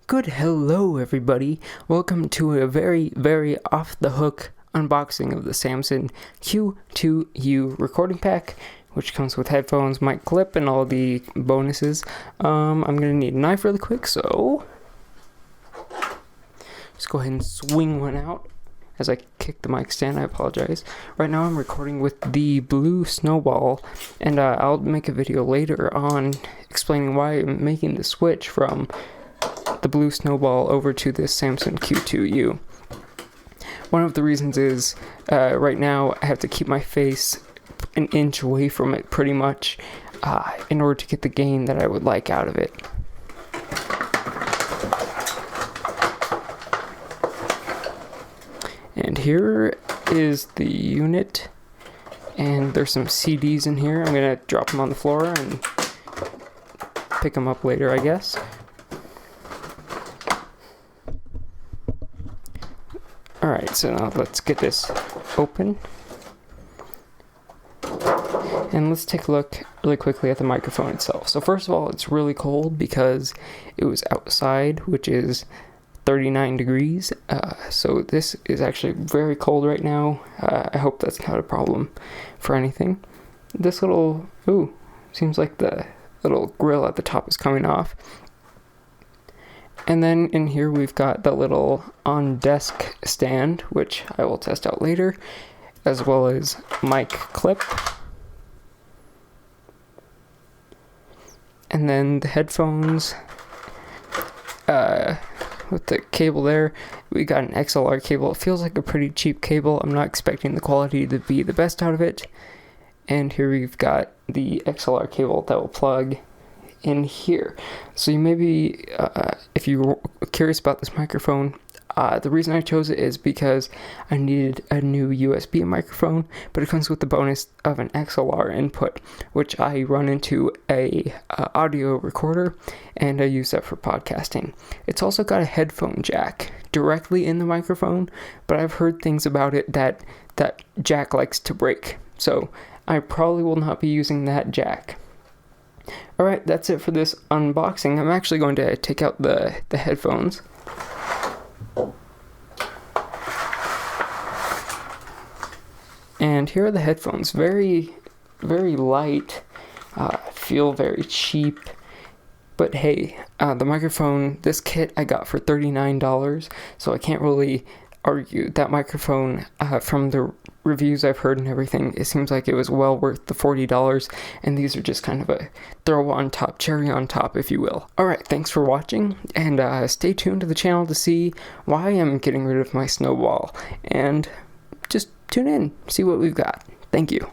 Good hello everybody, welcome to a very off the hook unboxing of the Samson Q2u recording pack, which comes with headphones, mic clip, and all the bonuses. I'm gonna need a knife really quick, so just go ahead and swing one out as I kick the mic stand. I apologize. Right now I'm recording with the Blue Snowball, and I'll make a video later on explaining why I'm making the switch from the Blue Snowball over to this Samson Q2u. One of the reasons is right now I have to keep my face an inch away from it pretty much in order to get the gain that I would like out of it. And here is the unit, and there's some CDs in here. I'm gonna drop them on the floor and pick them up later, I guess. Alright, so now let's get this open. And let's take a look really quickly at the microphone itself. So first of all, it's really cold because it was outside, which is 39 degrees. So this is actually very cold right now. I hope that's not a problem for anything. This little, seems like the little grill at the top is coming off. And then in here we've got the little on-desk stand, which I will test out later, as well as mic clip. And then the headphones, with the cable there. We got an XLR cable. It feels like a pretty cheap cable. I'm not expecting the quality to be the best out of it. And here we've got the XLR cable that will plug in here. So you may be, if you're curious about this microphone, the reason I chose it is because I needed a new USB microphone, but it comes with the bonus of an XLR input, which I run into a audio recorder, and I use that for podcasting. It's also got a headphone jack directly in the microphone, but I've heard things about it that jack likes to break, so I probably will not be using that jack. Alright, that's it for this unboxing. I'm actually going to take out the headphones. And here are the headphones. Very light, feel very cheap. But hey, the microphone, this kit I got for $39, so I can't really argue. That microphone, from the reviews I've heard and everything, it seems like it was well worth the $40, and these are just kind of a throw on top, cherry on top, if you will. Alright, thanks for watching, and stay tuned to the channel to see why I'm getting rid of my snowball, and just tune in, see what we've got. Thank you.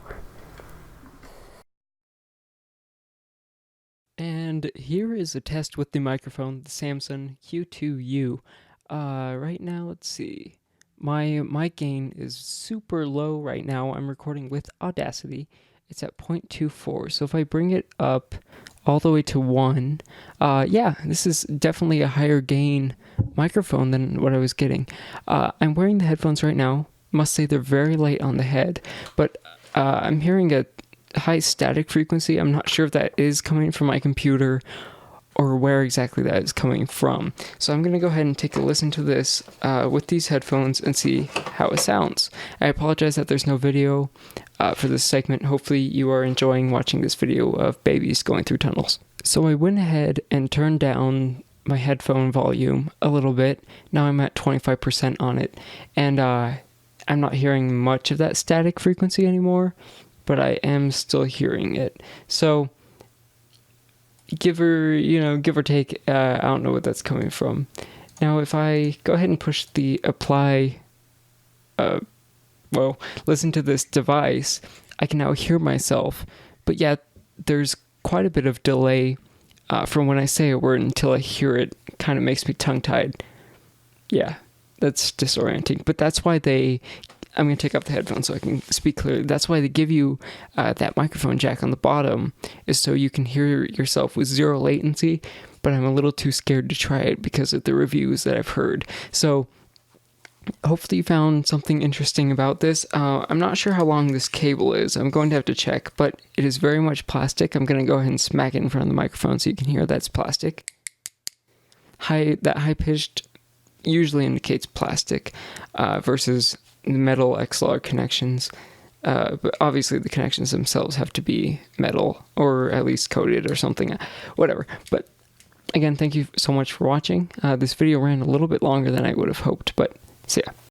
And here is a test with the microphone, the Samson Q2u. Right now, let's see. My mic gain is super low right now. I'm recording with Audacity. It's at 0.24. So if I bring it up all the way to 1, yeah, this is definitely a higher gain microphone than what I was getting. I'm wearing the headphones right now. Must say they're very light on the head, but I'm hearing a high static frequency. I'm not sure if that is coming from my computer or where exactly that is coming from. So I'm going to go ahead and take a listen to this with these headphones and see how it sounds. I apologize that there's no video for this segment. Hopefully you are enjoying watching this video of babies going through tunnels. So I went ahead and turned down my headphone volume a little bit. Now I'm at 25% on it, and I'm not hearing much of that static frequency anymore, but I am still hearing it. So give or take, I don't know what that's coming from. Now if I go ahead and push the apply, listen to this device, I can now hear myself, but yet there's quite a bit of delay from when I say a word until I hear it. Kind of makes me tongue-tied. Yeah, that's disorienting, but that's why I'm going to take off the headphones so I can speak clearly. That's why they give you that microphone jack on the bottom, is so you can hear yourself with zero latency, but I'm a little too scared to try it because of the reviews that I've heard. So hopefully you found something interesting about this. I'm not sure how long this cable is. I'm going to have to check, but it is very much plastic. I'm going to go ahead and smack it in front of the microphone so you can hear that's plastic. high pitched usually indicates plastic versus metal XLR connections. But obviously the connections themselves have to be metal or at least coated or something, whatever. But again, thank you so much for watching. This video ran a little bit longer than I would have hoped, but see ya.